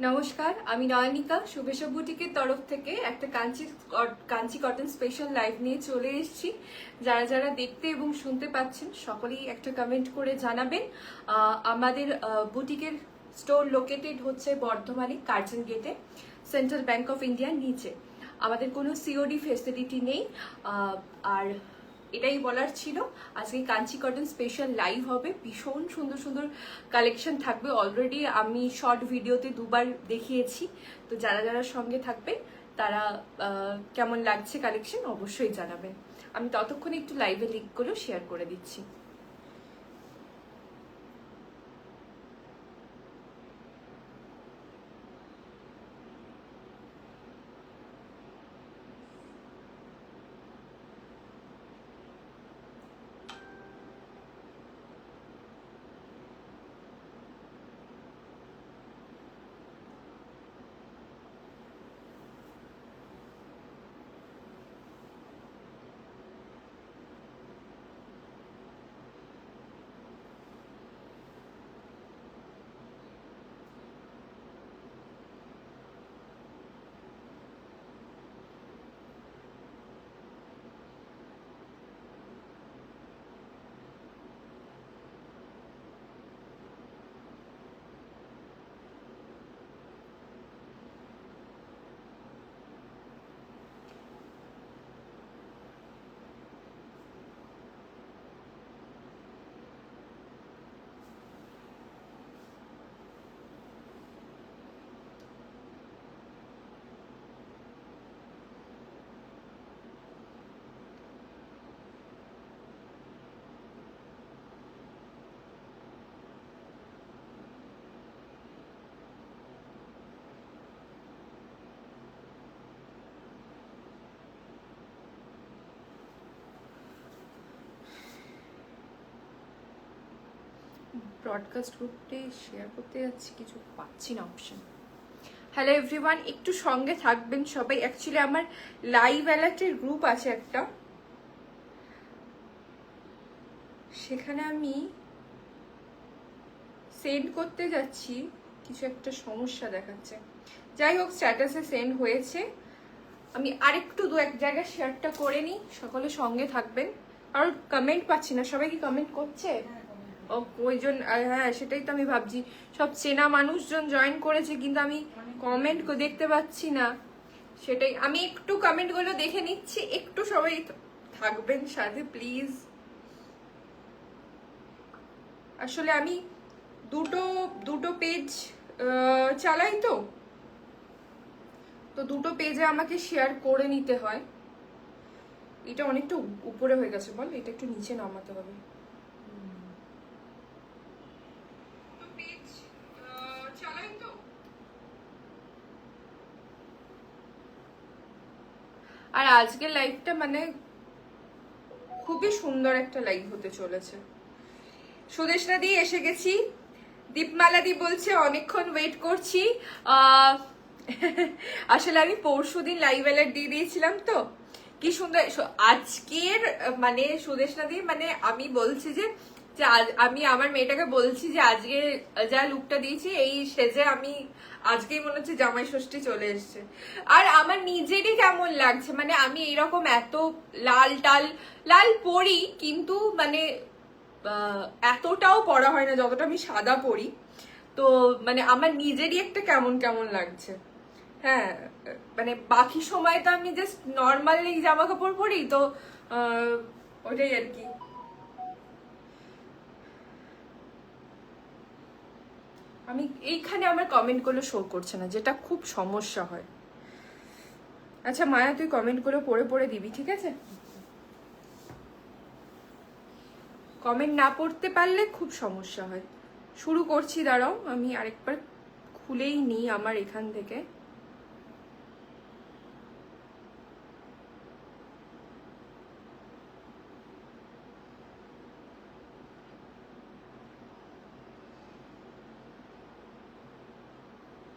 নমস্কার, আমি নয়নিকা শুভেচ্ছা বুটিকের তরফ থেকে একটা কাঞ্চি কটন স্পেশাল লাইভ নিয়ে চলে এসেছি। যারা যারা দেখতে এবং শুনতে পাচ্ছেন সকলেই একটা কমেন্ট করে জানাবেন। আমাদের বুটিকের স্টোর লোকেটেড হচ্ছে বর্ধমানে কার্জন গেটে, সেন্ট্রাল ব্যাংক অফ ইন্ডিয়ার নিচে। আমাদের কোনো সিওডি ফেসিলিটি নেই। আর এটাই বলার ছিল, আজকে কাঞ্চি কটন স্পেশাল লাইভ হবে। ভীষণ সুন্দর সুন্দর কালেকশন থাকবে। অলরেডি আমি শর্ট ভিডিওতে দুবার দেখিয়েছি। তো যারা যারা সঙ্গে থাকবে তারা কেমন লাগছে কালেকশন অবশ্যই জানাবেন। আমি ততক্ষণে একটু লাইভে লিঙ্কগুলো শেয়ার করে দিচ্ছি। ব্রডকাস্ট গ্রুপে শেয়ার করতে যাচ্ছি, কিছু পাচ্ছি না অপশন। হ্যালো এভরিওয়ান, একটু সঙ্গে থাকবেন সবাই। অ্যাকচুয়ালি আমার লাইভ অ্যালার্টের গ্রুপ আছে একটা, সেখানে আমি সেন্ড করতে যাচ্ছি, কিছু একটা সমস্যা দেখাচ্ছে। যাই হোক, স্ট্যাটাসে সেন্ড হয়েছে। আমি আরেকটু দু এক জায়গায় শেয়ারটা করে নিই, সকলে সঙ্গে থাকবেন। আর কমেন্ট পাচ্ছি না, সবাই কি কমেন্ট করছে? ও ওইজন, হ্যাঁ সেটাই তো আমি ভাবছি। সব চেনা মানুষজন জয়েন করেছে কিন্তু আমি কমেন্ট দেখতে পাচ্ছি না। সেটাই, আমি একটু কমেন্টগুলো দেখে নিচ্ছি। একটু সবাই থাকবেন সাথে প্লিজ। আসলে আমি দুটো দুটো পেজ চালাই, তো দুটো পেজে আমাকে শেয়ার করে নিতে হয়। এটা অনেকটা উপরে হয়ে গেছে, বল এটা একটু নিচে নামাতে হবে। আর আজকের লাইভটা মানে খুবই সুন্দর একটা লাইভ হতে চলেছে। সুদেশনা দি এসে গেছি। দীপমালা দি বলছে অনেকক্ষণ ওয়েট করছি। আসলে আমি পরশুদিন লাইভ অ্যালার্ট দিয়ে দিয়েছিলাম, তো কি সুন্দর আজকের মানে সুদেশনা দি, মানে আমি বলছি যে আমি আমার মেয়েটাকে বলছি যে আজকে যা লুকটা দিয়েছি এই সেজে আমি আজকেই মনে হচ্ছে জামাই ষষ্ঠী চলে এসছে। আর আমার নিজেরই কেমন লাগছে, মানে আমি এইরকম এত লাল পরি কিন্তু মানে এতটাও পড়া হয় না যতটা আমি সাদা পরি। তো মানে আমার নিজেরই একটা কেমন কেমন লাগছে। হ্যাঁ, মানে বাকি সময় তো আমি জাস্ট নর্মালি জামা কাপড় পরি, তো ওটাই আর কি। আমি এইখানে আমার কমেন্টগুলো শো করছে না, যেটা খুব সমস্যা হয়। আচ্ছা মায়া, তুই কমেন্টগুলো পড়ে পড়ে দিবি, ঠিক আছে? কমেন্ট না পড়তে পারলে খুব সমস্যা হয়। শুরু করছি, দাঁড়াও আমি আরেকবার খুলেই নিই আমার এখান থেকে।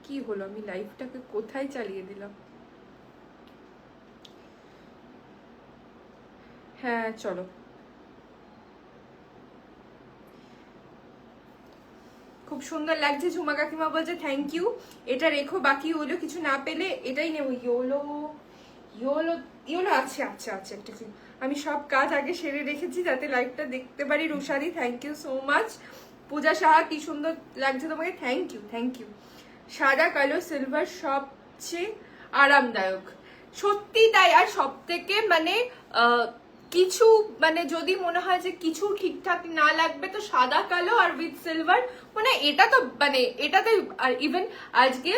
কি হলো, আমি লাইভটাকে কোথায় চালিয়ে দিলাম? হ্যাঁ চলো, খুব সুন্দর লাগছে। ঝুমা কাকিমা বলছে থ্যাংক ইউ, এটা রেখো, বাকি হলো কিছু না পেলে এটাই নেবো। ইয়োলো ইয়োলো ইয়োলো আছে, আচ্ছা আচ্ছা একটা কি, আমি সব কাজ আগে সেরে রেখেছি যাতে লাইভটা দেখতে পারি। রুশারি থ্যাংক ইউ সো মাচ। পূজা সাহা কি সুন্দর লাগছে তোমাকে, থ্যাংক ইউ থ্যাংক ইউ। সাদা কালো সিলভার সবচেয়ে আরামদায়ক, সত্যি তাই। আর সব থেকে মানে কিছু মানে যদি মনে হয় যে কিছু ঠিকঠাক না লাগবে তো সাদা কালো আর উইথ সিলভার, মানে এটা তো মানে এটাতে। আর ইভেন আজকে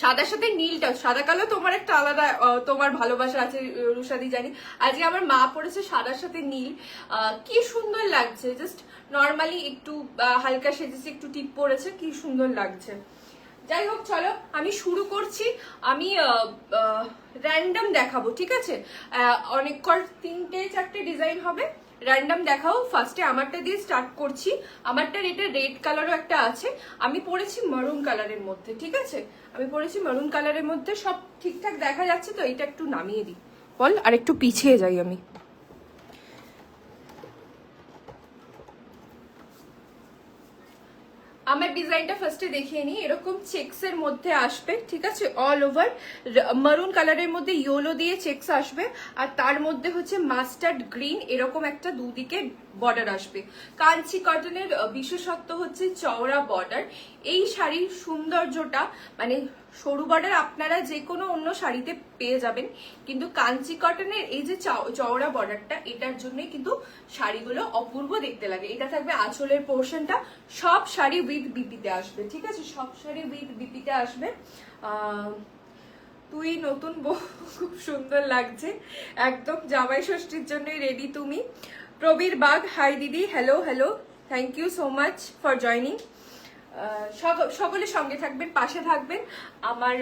সাদার সাথে নীলটা, সাদা কালো তোমার একটা আলাদা তোমার ভালোবাসা আছে রুশাদি জানি। আজকে আমার মা পড়েছে সাদার সাথে নীল, কি সুন্দর লাগছে। জাস্ট নর্মালি একটু হালকা সেজেছে, একটু টিপ পড়েছে, কি সুন্দর লাগছে। যাই হোক চলো আমি শুরু করছি। আমি র্যান্ডম দেখাবো, ঠিক আছে? অনেক 3-4টে ডিজাইন হবে, র্যান্ডম দেখাও। ফার্স্টে আমারটা দিয়ে স্টার্ট করছি। আমারটার এটা রেড কালারও একটা আছে, আমি পরেছি মারুন কালারের মধ্যে, ঠিক আছে? আমি পরেছি মারুন কালারের মধ্যে। সব ঠিকঠাক দেখা যাচ্ছে তো? এটা একটু নামিয়ে দিই বল, আর একটু পিছিয়ে যাই আমি। আমার ডিজাইনটা ফার্স্টে দেখিয়ে নিই। এরকম চেক্স এর মধ্যে আসবে, ঠিক আছে? অল ওভার মারুন কালারের মধ্যে ইয়েলো দিয়ে চেক্স আসবে, আর তার মধ্যে হচ্ছে মাস্টার্ড গ্রিন এরকম একটা দুদিকে বর্ডার আসবে। কাঞ্চি কটনের বিশেষত্ব হচ্ছে চওড়া বর্ডার। এই শাড়ির সৌন্দর্যটা মানে সরু বর্ডার আপনারা যে কোনো অন্য শাড়িতে পেয়ে যাবেন, কিন্তু কাঞ্চি কটনের এই যে চওড়া বর্ডারটা, এটার জন্যই কিন্তু শাড়িগুলো অপূর্ব দেখতে লাগে। এটা থাকবে আঁচলের পোর্শনটা। সব শাড়ি উইথ বিপিতে আসবে, ঠিক আছে? সব শাড়ি উইথ বিপিতে আসবে। তুই নতুন বউ, খুব সুন্দর লাগছে, একদম জামাই ষষ্ঠীর জন্যই রেডি তুমি। প্রবীর বাগ হাই দিদি, hello hello, thank you so much for joining. সকলে সঙ্গে থাকবেন, পাশে থাকবেন। আমার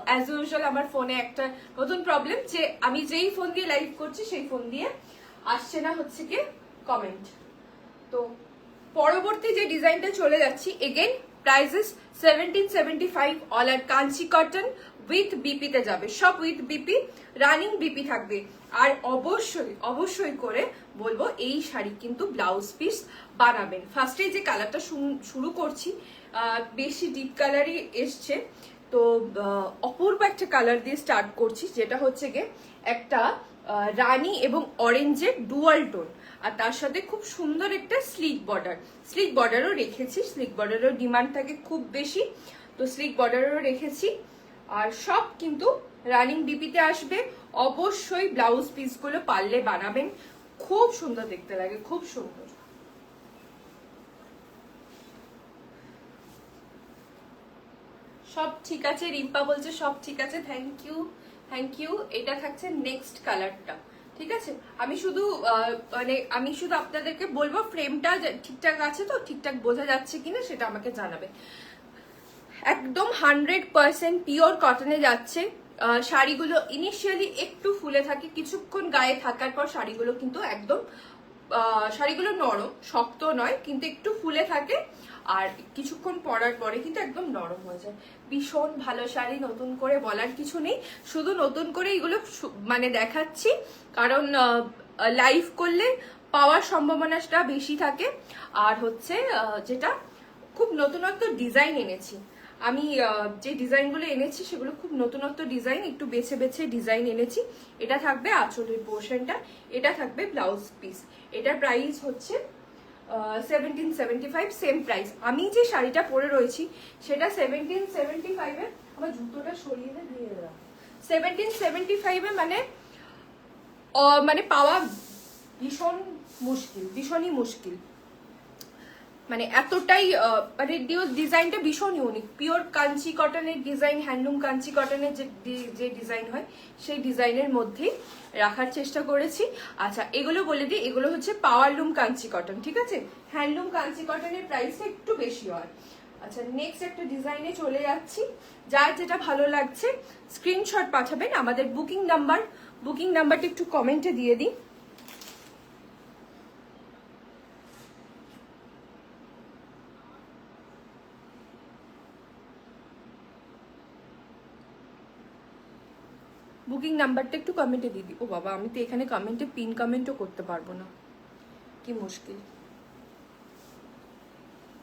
অ্যাজ ইউজুয়াল আমার ফোনে একটা নতুন প্রবলেম, যে আমি যেই ফোন দিয়ে লাইভ করছি সেই ফোন দিয়ে আসছে না হচ্ছে কি কমেন্ট। তো পরবর্তী যে ডিজাইনটা চলে যাচ্ছি, এগেন প্রাইসেস 1775, অল আর কাঞ্চি কটন উইথ বিপিতে যাবে, সব উইথ বিপি, রানিং বিপি থাকবে। আর অবশ্যই অবশ্যই করে বলবো এই শাড়ি কিন্তু ব্লাউজ পিস বানাবেন। ফার্স্টে যে কালারটা শুরু করছি, বেশি ডিপ কালারই এসছে, তো অপূর্ব একটা কালার দিয়ে স্টার্ট করছি, যেটা হচ্ছে গিয়ে একটা রানী এবং অরেঞ্জের ডুয়াল টোন, আর তার সাথে খুব সুন্দর একটা স্লিক বর্ডার। স্লিক বর্ডারও রেখেছি, স্লিক বর্ডারের ডিমান্ড থাকে খুব বেশি, তো স্লিক বর্ডারও রেখেছি। আর সব কিন্তু রানিং বিপিতে আসবে। অবশ্যই ব্লাউজ পিসগুলো পারলে বানাবেন, খুব সুন্দর দেখতে লাগে, খুব সুন্দর। সব ঠিক আছে, রিম্পা বলছে সব ঠিক আছে, থ্যাংক ইউ থ্যাংক ইউ। এটা থাকছে নেক্সট কালারটা, ঠিক আছে? আমি শুধু আপনাদেরকে বলবো ফ্রেমটা ঠিকঠাক আছে তো, ঠিকঠাক বোঝা যাচ্ছে কিনা সেটা আমাকে জানাবে। একদম 100% পিওর কটনে যাচ্ছে। শাড়িগুলো ইনিশিয়ালি একটু ফুলে থাকে, কিছুক্ষণ গায়ে থাকার পর শাড়িগুলো কিন্তু একদম শাড়িগুলো নরম, শক্ত নয়, কিন্তু একটু ফুলে থাকে, আর কিছুক্ষণ পরার পরে কিন্তু একদম নরম হয়ে যায়। ভীষণ ভালো শাড়ি, নতুন করে বলার কিছু নেই, শুধু নতুন করে এগুলো মানে দেখাচ্ছি, কারণ লাইভ করলে পাওয়ার সম্ভাবনাটা বেশি থাকে। আর হচ্ছে যেটা খুব নতুনত্ব ডিজাইন এনেছি আমি, যে ডিজাইনগুলো এনেছি সেগুলো খুব নতুনত্ব ডিজাইন, একটু বেছে বেছে ডিজাইন এনেছি। এটা থাকবে আঁচলের পোর্শনটা, এটা থাকবে ব্লাউজ পিস। এটার প্রাইস হচ্ছে 1775, সেম প্রাইস। আমি যে শাড়িটা পরে রয়েছি সেটা 1775-এ, আমার জুতোটা সরিয়ে দিয়ে দেওয়া, 1775-এ মানে পাওয়া ভীষণ মুশকিল, ভীষণই মুশকিল। মানে এতটাই মানে ডিজাইনটা ভীষণ ইউনিক, পিওর কাঞ্চি কটনের ডিজাইন, হ্যান্ডলুম কাঞ্চি কটনের যে ডিজাইন হয় সেই ডিজাইনের মধ্যেই রাখার চেষ্টা করেছি। আচ্ছা এগুলো বলে দিই, এগুলো হচ্ছে পাওয়ারলুম কাঞ্চি কটন, ঠিক আছে? হ্যান্ডলুম কাঞ্চি কটনের প্রাইসটা একটু বেশি হয়। আচ্ছা নেক্সট একটা ডিজাইনে চলে যাচ্ছি। যার যেটা ভালো লাগছে স্ক্রিনশট পাঠাবেন। আমাদের বুকিং নাম্বারটা একটু কমেন্টে দিয়ে দিই। বুকিং নাম্বারটা একটু কমেন্টে দিয়ে দিই। ও বাবা, আমি তো এখানে কমেন্টে পিন কমেন্টও করতে পারবো না, কি মুশকিল।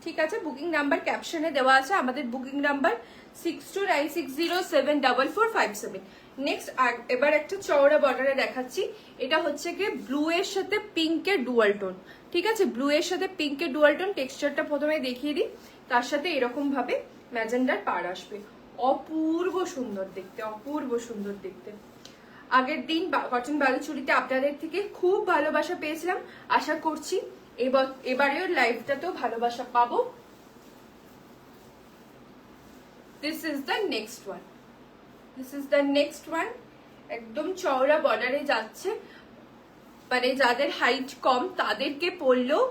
ঠিক আছে, বুকিং নাম্বার ক্যাপশনে দেওয়া আছে, আমাদের বুকিং নাম্বার 6296074457। নেক্সট এবার একটা চওড়া বর্ডারে দেখাচ্ছি, এটা হচ্ছে কি ব্লু এর সাথে পিঙ্কের ডুয়াল টোন। ঠিক আছে, ব্লু এর সাথে পিঙ্কের ডুয়াল টোন। টেক্সচারটা প্রথমে দেখিয়ে দিই, তার সাথে এরকম ভাবে ম্যাজেন্ডার পাড় আসবে। অপূর্ব সুন্দর দেখতে, অপূর্ব সুন্দর দেখতে। আগের দিন কটন বালুচুরিতে আপনাদের থেকে খুব ভালোবাসা পেয়েছিলাম, আশা করছি এবারেও লাইভটাতেও ভালোবাসা পাবো। This is the next one, this is the next one. একদম চওড়া বর্ডারে যাচ্ছে, মানে যাদের হাইট কম তাদেরকে পরলেও,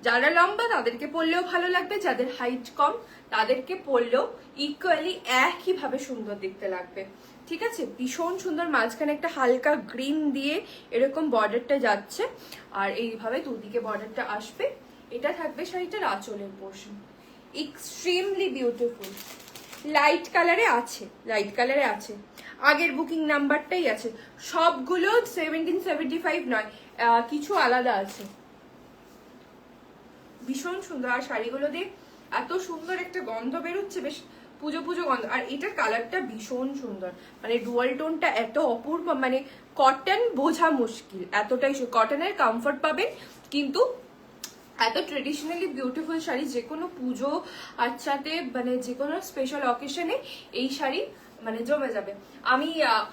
যারা লম্বা তাদেরকে পরলেও ভালো লাগবে, যাদের হাইট কম তাদেরকে পরলেও ইকুয়ালি একইভাবে সুন্দর দেখতে লাগবে। ঠিক আছে, ভীষণ সুন্দর। মাঝখানে একটা হালকা গ্রিন দিয়ে এরকম বর্ডারটা যাচ্ছে, আর এইভাবে দুদিকে বর্ডারটা আসবে। এটা থাকবে শাড়িটার আঁচলের পোর্শন। Extremely beautiful. লাইট কালারে আছে, লাইট কালারে আছে, আগের বুকিং নাম্বারটাই আছে। সবগুলো 1775 নয়, কিছু আলাদা আছে। ভীষণ সুন্দর, আর শাড়িগুলো দিয়ে এত সুন্দর একটা গন্ধ বেরোচ্ছে, বেশ পুজো পুজো গন্ধ। আর এটার কালারটা ভীষণ সুন্দর, মানে ডুয়াল টোনটা এত অপূর্ব, মানে কটন বোঝা মুশকিল, এতটাই কটনের কমফর্ট পাবেন, কিন্তু এত ট্রেডিশনালি বিউটিফুল শাড়ি যে কোনো পুজো আচ্ছাতে, মানে যে কোনো স্পেশাল অকেশনে এই শাড়ি মানে জমে যাবে।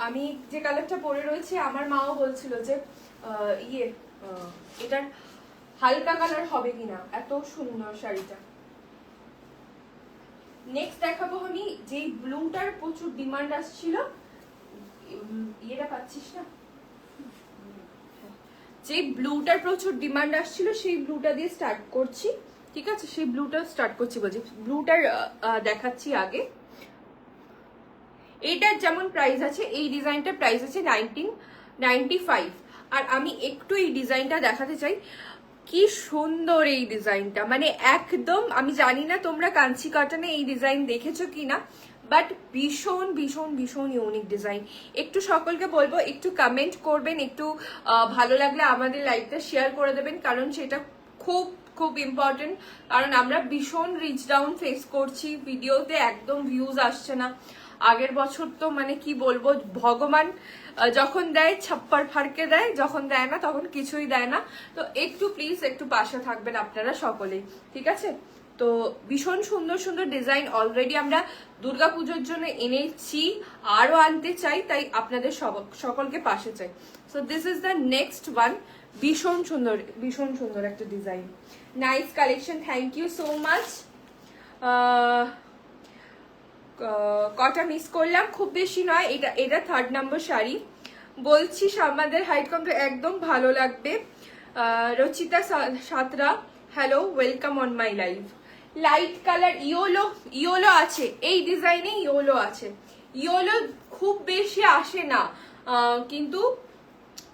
আমি যে কালারটা পরে রয়েছে, আমার মাও বলছিল যে এটার হালকা কালার হবে কিনা, এত সুন্দর শাড়িটা। নেক্সট দেখাবো আমি, যে ব্লুটার প্রচুর ডিমান্ড আসছিল, এটা পাচ্ছিস না, যে ব্লুটার প্রচুর ডিমান্ড আসছিল সেই ব্লুটা দিয়ে স্টার্ট করছি। ঠিক আছে, সেই ব্লুটা স্টার্ট করছি বলছি, ব্লুটার দেখাচ্ছি আগে। এইটার যেমন প্রাইস আছে, এই ডিজাইনটার প্রাইস আছে 1995। আর আমি একটু এই ডিজাইনটা দেখাতে চাই, কি সুন্দর এই ডিজাইনটা, মানে একদম, আমি জানি না তোমরা কাঞ্চি কটনে এই ডিজাইন দেখেছো কিনা, বাট ভীষণ ভীষণ ভীষণ ইউনিক ডিজাইন। একটু সকলকে বলবো একটু কমেন্ট করবেন, একটু ভালো লাগলে আমাদের লাইভটা শেয়ার করে দেবেন, কারণ সেটা খুব খুব ইম্পর্টেন্ট। কারণ আমরা ভীষণ রিচ ডাউন ফেস করছি, ভিডিওতে একদম ভিউজ আসছে না। আগের বছর তো মানে কি বলবো, ভগবান যখন দেয় ছাপ্পার ফাড়কে দেয়, যখন দেয় না তখন কিছুই দেয় না। তো একটু প্লিজ একটু পাশে থাকবেন আপনারা সকলেই, ঠিক আছে? তো ভীষণ সুন্দর সুন্দর ডিজাইন অলরেডি আমরা দুর্গাপুজোর জন্য এনেছি, আরো আনতে চাই, তাই আপনাদের সকলকে পাশে চাই। So this is the next one. ভীষণ সুন্দর, ভীষণ সুন্দর একটা design, nice collection, thank you so much. কটা মিস করলাম, খুব বেশি নয়, এটা 3rd নম্বর শাড়ি বলছি। আমাদের হাইট কম একদম ভালো লাগবে। Rachita Satra, hello, welcome on my live. Light colour yellow আছে, এই ডিজাইনে ইয়োলো আছে। ইয়োলো খুব বেশি আসে না, কিন্তু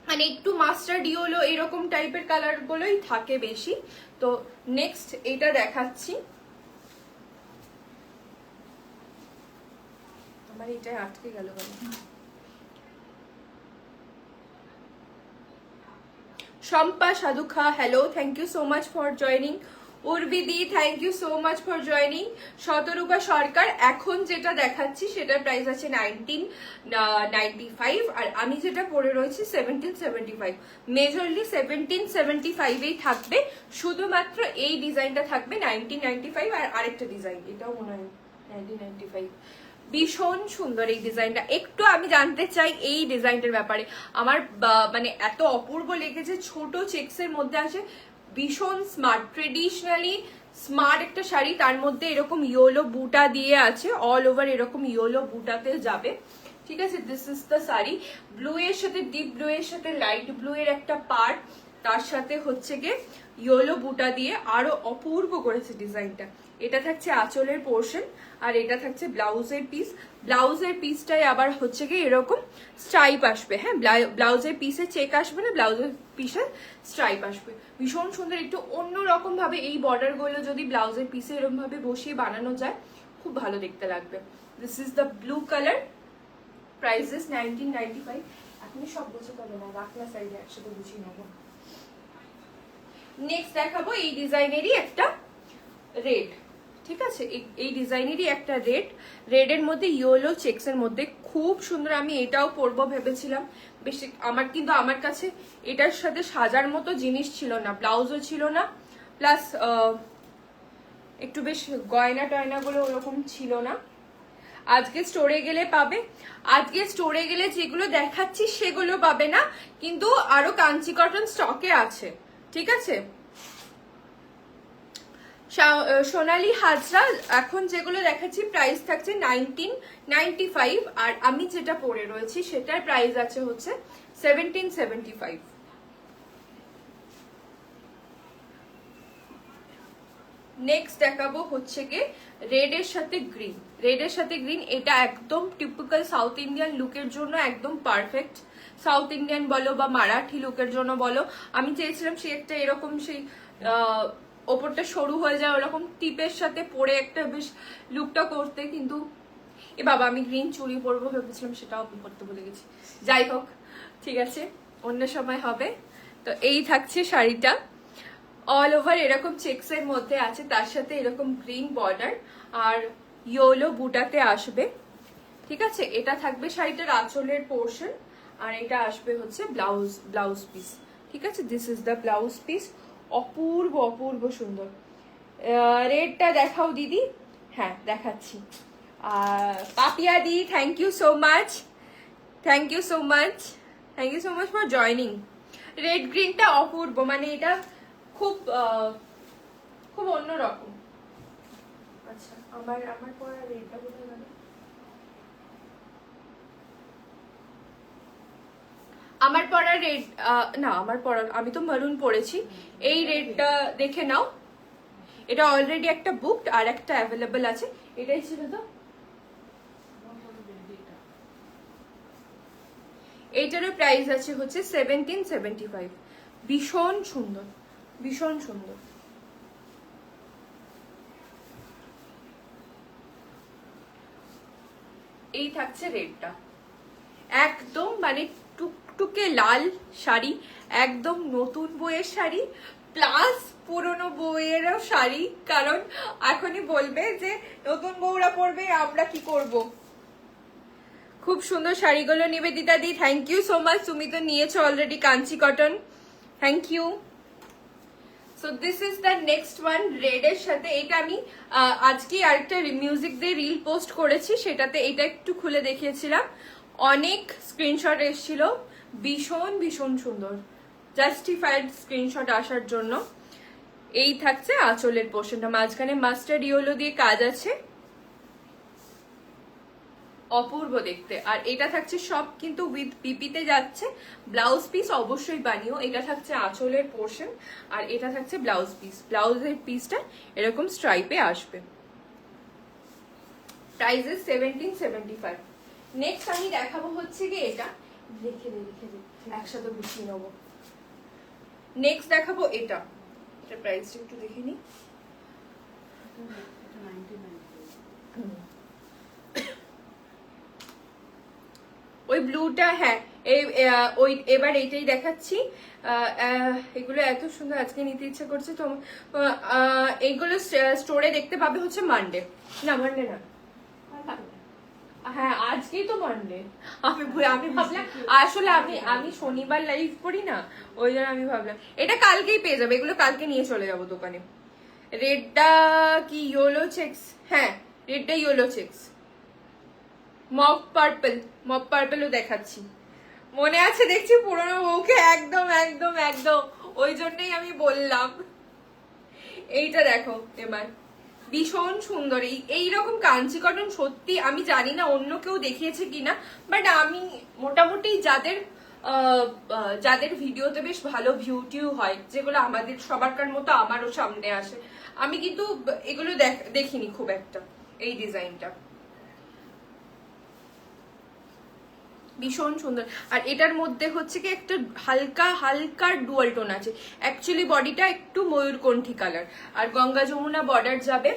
মানে একটু মাস্টার্ড ইয়োলো এরকম টাইপের কালার গুলোই থাকে বেশি। তো নেক্সট এটা দেখাচ্ছি, আমার এটাই আটকে গেল। Shampa Sadhukha, hello, thank you so much for joining. উর্বিদি, thank you so much for joining. Shatarupa Sarkar, এখন যেটা দেখাচ্ছি সেটার প্রাইস আছে 1995, আর আমি যেটা পরে রয়েছি 1775। মেজরলি 1775-এই থাকবে, শুধুমাত্র এই ডিজাইনটা থাকবে 1995, আর আরেকটা ডিজাইন এটাও মনে হয় 1995। ভীষণ সুন্দর এই ডিজাইনটা। একটু আমি জানতে চাই এই ডিজাইনটার ব্যাপারে, আমার মানে এত অপূর্ব লেগেছে, ছোট চেক্সের মধ্যে আছে, ভীষণ স্মার্ট, ট্রেডিশনালি স্মার্ট একটা শাড়ি, তার মধ্যে এরকম ইয়োলো বুটা দিয়ে আছে, অল ওভার এরকম ইয়োলো বুটাতে যাবে। ঠিক আছে, this is the sari. Blue এর সাথে ডিপ ব্লু এর সাথে লাইট ব্লু এর একটা পার্ট, তার সাথে হচ্ছে গিয়ে ইয়োলো বুটা দিয়ে আরো অপূর্ব করেছে ডিজাইনটা। এটা থাকছে আঁচলের পোর্শন, আর এটা থাকছে ব্লাউজের পিস। ব্লাউজের পিসটাই আবার হচ্ছে গিয়ে এরকম স্ট্রাইপ আসবে। হ্যাঁ, ব্লাউজের পিসে চেক আসবে না, ব্লাউজের পিসে স্ট্রাইপ আসবে। ভীষণ সুন্দর, একটু অন্যরকম ভাবে এই বর্ডার গুলো যদি ব্লাউজের পিসে এরকম ভাবে বসিয়ে বানানো যায়, খুব ভালো দেখতে লাগবে। This is the blue colour, price is 1995। আপনি সব বুঝে পাবে না, রাখলা সাইডে একসাথে বুঝিয়ে নেবো। নেক্সট দেখাবো এই ডিজাইনেরই একটা রেড, ঠিক আছে, এই ডিজাইনেরই একটা রেডের মধ্যে ইয়েলো চেক্সের মধ্যে খুব সুন্দর। আমি এটাও পরবো ভেবেছিলাম বেশি, কিন্তু আমার কাছে এটার সাথে সাজার মতো জিনিস ছিল না, ব্লাউজও ছিল না, প্লাস একটু বেশ গয়না টয়না গুলো ওরকম ছিল না। আজকে স্টোরে গেলে পাবে, আজকে স্টোরে গেলে যেগুলো দেখাচ্ছি সেগুলো পাবে না, কিন্তু আরো কাঞ্চি কটন স্টকে আছে, ঠিক আছে। সোনালী হাজরা এখন যেগুলো দেখাচ্ছি প্রাইস থাকছে 1995, আর আমি যেটা পরে রয়েছি সেটার প্রাইস আছে হচ্ছে 1775। নেক্সট দেখাবো হচ্ছে গিয়ে রেডের সাথে গ্রিন, রেডের সাথে গ্রিন। এটা একদম টিপিক্যাল সাউথ ইন্ডিয়ান লুকের জন্য একদম পারফেক্ট। সাউথ ইন্ডিয়ান বলো বা মারাঠি লুকের জন্য বলো, আমি চেয়েছিলাম সেই একটা এরকম সেই ওপরটা সরু হয়ে যায় ওরকম টিপের সাথে পরে একটা বেশ লুকটা করতে, কিন্তু এ বাবা আমি গ্রিন চুড়ি পরবো ভেবেছিলাম, সেটাও আমি করতে ভুলে গেছি। যাই হোক, ঠিক আছে, অন্য সময় হবে। তো এই থাকছে শাড়িটা, অল ওভার এরকম চেক্সের মধ্যে আছে, তার সাথে এরকম গ্রিন বর্ডার আর ইয়েলো বুটাতে আসবে, ঠিক আছে। এটা থাকবে শাড়িটার আঁচলের পোর্শন, আর এটা আসবে হচ্ছে ব্লাউজ পিস, ঠিক আছে। This is the blouse piece. অপূর্ব অপূর্ব সুন্দর। রেডটা দেখাও দিদি। হ্যাঁ দেখাচ্ছি। Papiya di, thank you so much, thank you so much, thank you so much for joining. Red গ্রিনটা অপূর্ব, মানে এটা খুব খুব অন্যরকম। আচ্ছা আমার পরা রেডটা কোথায় গেল? আমার পরা রেড না, আমার পরা আমি তো মারুন পরেছি। এই রেডটা দেখে নাও, এটা অলরেডি একটা বুকড আর একটা অ্যাভেলেবল আছে। এটাই ছিল তো, এইটারও প্রাইস আছে হচ্ছে 1775। ভীষণ সুন্দর, ভীষণ সুন্দর। এই থাকছে রেডটা, একদম মানে টুকটুকে লাল শাড়ি, একদম নতুন বইয়ের শাড়ি প্লাস পুরনো বইয়েরও শাড়ি, কারণ এখনই বলবে যে নতুন বউরা পরবে, আমরা কি করব। খুব সুন্দর শাড়িগুলো Nibedita di, thank you so much. তুমি তো নিয়েছো already Kanchi cotton, thank you. So this is the next one রেডের সাথে। এটা আমি আজকে আরেকটা মিউজিক দিয়ে রিল পোস্ট করেছি, সেটাতে এটা একটু খুলে দেখিয়েছিলাম, অনেক স্ক্রিনশট এসেছিল, ভীষণ ভীষণ সুন্দর, জাস্টিফাইড স্ক্রিনশট আসার জন্য। এই থাকছে আঁচলের পোর্শনটা, মাঝখানে মাস্টার্ড ইয়েলো দিয়ে কাজ আছে, অপূর্ব দেখতে। আর এটা থাকছে সব কিন্তু উইথ পিপিতে যাচ্ছে, ব্লাউজ পিস অবশ্যই বানিও। এটা থাকছে আঁচলের পোর্শন, আর এটা থাকছে ব্লাউজ পিস। ব্লাউজের পিসটা এরকম স্ট্রাইপে আসবে। Price is 1775। নেক্সট আমি দেখাবো হচ্ছে কি এটা, লিখে দে একসাথে গুছিয়ে নেবো। নেক্সট দেখাবো এটা, এটা প্রাইসটা একটু দেখে নি। ওই ব্লুটা, হ্যাঁ ওই এবার এইটাই দেখাচ্ছি। এগুলো এত সুন্দর, আজকে নিতে ইচ্ছা করছে তো। এইগুলো স্টোরে দেখতে পাবে হচ্ছে মানডে, না মানডে না, হ্যাঁ আজকেই তো মানডে। আমি ভাবলাম আসলে আমি শনিবার লাইভ করি না, ওই জন্য আমি ভাবলাম এটা কালকেই পেয়ে যাবে। এগুলো কালকে নিয়ে চলে যাবো দোকানে। রেডটা কি ইয়েলো চেক্স? হ্যাঁ রেডটা ইয়েলো চেক্স, মপ পার্পেলও দেখাচ্ছি। মনে আছে দেখছি পুরনো বউকে, একদম একদম একদম, ওই জন্যই আমি বললাম। এইটা দেখো এবার, ভীষণ সুন্দর। এইরকম কাঞ্চি কটন সত্যি আমি জানি না অন্য কেউ দেখিয়েছে কিনা, বাট আমি মোটামুটি যাদের ভিডিওতে বেশ ভালো ভিউ হয়, যেগুলো আমাদের সবারকার মতো আমারও সামনে আসে, আমি কিন্তু এগুলো দেখিনি খুব একটা। এই ডিজাইনটা ভীষণ সুন্দর, আর এটার মধ্যে হচ্ছে কি একটা হালকা হালকা ডুয়াল টোন আছে। অ্যাকচুয়ালি বডিটা একটু ময়ূরকণ্ঠী কালার, আর গঙ্গা যমুনা বর্ডার যাবে,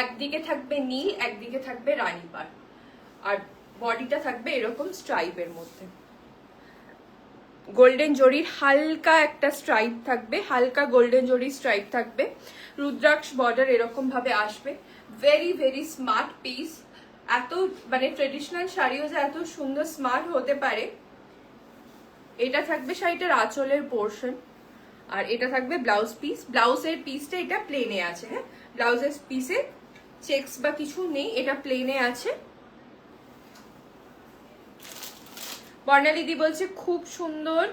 একদিকে থাকবে নীল, একদিকে থাকবে রানী পাড়, আর বডিটা থাকবে এরকম স্ট্রাইপের মধ্যে। গোল্ডেন জরির হালকা একটা স্ট্রাইপ থাকবে, হালকা গোল্ডেন জরির স্ট্রাইপ থাকবে, রুদ্রাক্ষ বর্ডার এরকম ভাবে আসবে। Very very smart piece. এত মানে ট্রেডিশনাল শাড়িও যে এত সুন্দর স্মার্ট হতে পারে। এটা থাকবে শাড়িটার আঁচলের পোর্শন, আর এটা থাকবে ব্লাউজ পিস। ব্লাউজের পিসটা এটা প্লেনে আছে, হ্যাঁ, ব্লাউজের পিসে চেকস বা কিছু নেই, এটা প্লেনে আছে। বর্ণালিদি বলছে খুব সুন্দর,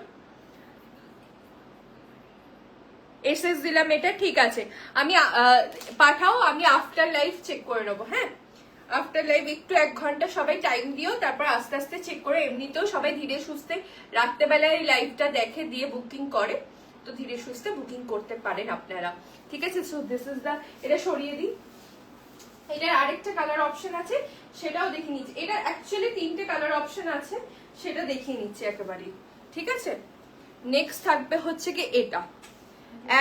এসএস দিলাম, এটা ঠিক আছে। আমি পাঠাও, আমি আফটার লাইভ চেক করে নেবো। হ্যাঁ, আফটার লাইভ একটু 1 ঘন্টা সবাই টাইম দিও, তারপর আস্তে আস্তে চেক করে। এমনিতেও সবাই ধীরে সুস্থে রাত্রেবেলায় লাইভটা দেখে দিয়ে বুকিং করে, তো ধীরে সুস্থে বুকিং করতে পারেন আপনারা, ঠিক আছে। সো দিস ইজ দা, এটা সরিয়ে দিই। এটার আরেকটা কালার অপশন আছে, সেটাও দেখে নিচ্ছি। এটা অ্যাকচুয়ালি 3টে কালার অপশন আছে, সেটা দেখিয়ে নিচ্ছি একেবারে, ঠিক আছে। নেক্সট থাকবে হচ্ছে কি এটা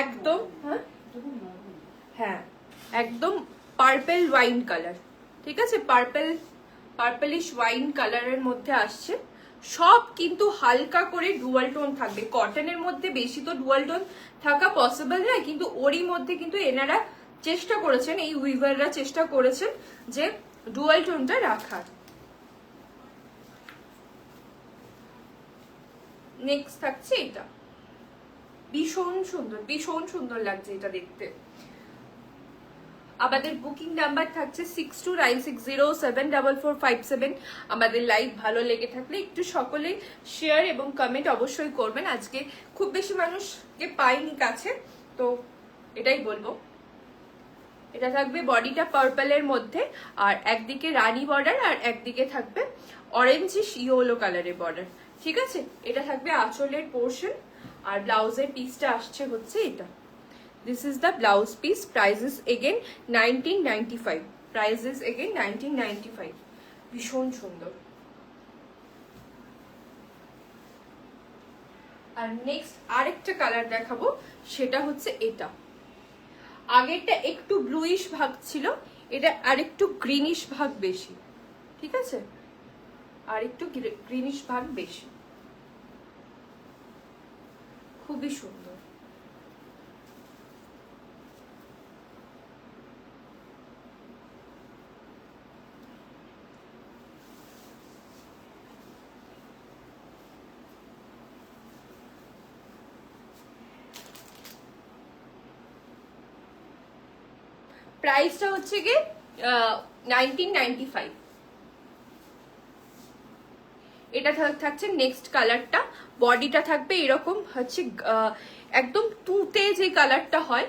একদম, হ্যাঁ একদম পার্পল ওয়াইন কালার, ঠিক আছে। পার্পলিশ ওয়াইন কালারের মধ্যে আসছে। সব কিন্তু হালকা করে ডুয়াল টোন থাকবে। কটনের মধ্যে বেশি তো ডুয়াল টোন থাকা পসিবল নয়, কিন্তু ওরই মধ্যে কিন্তু এনারা চেষ্টা করেছেন, এই উইভাররা চেষ্টা করেছেন যে ডুয়াল টোনটা রাখার। নেক্সট থাকছে এটা, ভীষণ সুন্দর, ভীষণ সুন্দর লাগছে এটা দেখতে। আমাদের বুকিং নাম্বার থাকছে 6296074457। আমাদের লাইভ ভালো লেগে থাকলে একটু সকলে শেয়ার এবং কমেন্ট অবশ্যই করবেন। আজকে খুব বেশি মানুষকে পাইনি কাছে, তো এটাই বলবো। এটা থাকবে বডিটা পার্পলের মধ্যে, আর একদিকে রানী বর্ডার, আর একদিকে থাকবে অরেঞ্জিশ ইয়েলো কালারের বর্ডার, ঠিক আছে। এটা থাকবে আঁচলের পোর্শন, আর ব্লাউজের পিসটা আসছে হচ্ছে এটা। This is the blouse piece. Price is again 1995. Price is again 1995. ভীষণ সুন্দর। আর নেক্সট আরেকটা কালার দেখাবো, সেটা হচ্ছে এটা। আগেরটা একটু ব্লুইশ ভাগ ছিল, এটা আরেকটু গ্রিনিশ ভাগ বেশি, ঠিক আছে, আর একটু গ্রিনিশ ভাগ বেশি। খুবই সুন্দর। প্রাইসটা হচ্ছে কি 1995। এটা থাকছে নেক্সট কালারটা। বডিটা থাকবে এরকম হচ্ছে একদম তুতে যে কালারটা হয়,